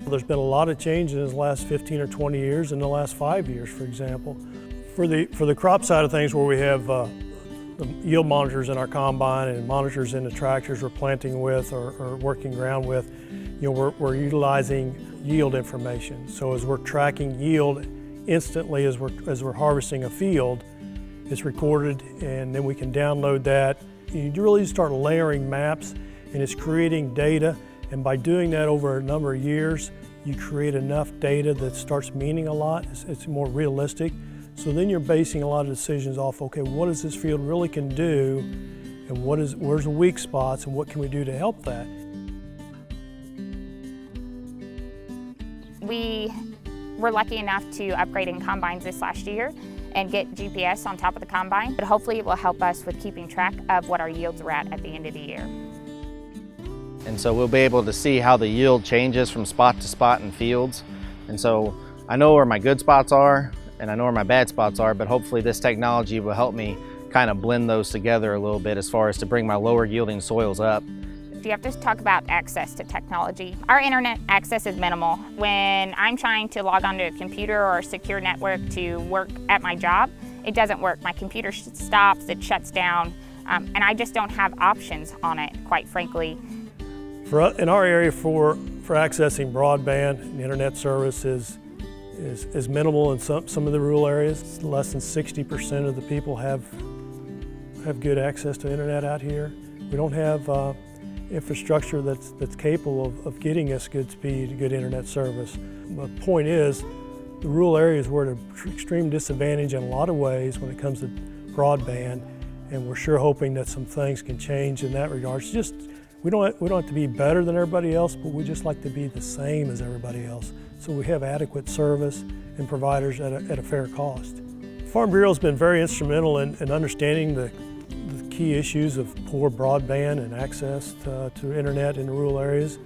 There's been a lot of change in the last 15 or 20 years, in the last 5 years, for example. For the crop side of things, where we have the yield monitors in our combine and monitors in the tractors we're planting with or working ground with, we're utilizing yield information. So as we're tracking yield instantly as we're harvesting a field, it's recorded, and then we can download that. You really start layering maps, and it's creating data. And by doing that over a number of years, you create enough data that starts meaning a lot. It's more realistic. So then you're basing a lot of decisions off, okay, what does this field really can do, and where's the weak spots, and what can we do to help that? We were lucky enough to upgrade in combines this last year and get GPS on top of the combine. But hopefully it will help us with keeping track of what our yields are at the end of the year. And so we'll be able to see how the yield changes from spot to spot in fields. And so I know where my good spots are and I know where my bad spots are, but hopefully this technology will help me kind of blend those together a little bit as far as to bring my lower yielding soils up. You have to talk about access to technology. Our internet access is minimal. When I'm trying to log onto a computer or a secure network to work at my job, it doesn't work. My computer stops, it shuts down, and I just don't have options on it, quite frankly. In our area, for accessing broadband and internet service is minimal in some of the rural areas. Less than 60% of the people have good access to internet out here. We don't have infrastructure that's capable of getting us good speed, good internet service. The point is, the rural areas were at an extreme disadvantage in a lot of ways when it comes to broadband, and we're sure hoping that some things can change in that regard. It's just, we don't have to be better than everybody else, but we just like to be the same as everybody else. So we have adequate service and providers at a fair cost. Farm Bureau has been very instrumental in understanding the key issues of poor broadband and access to internet in rural areas.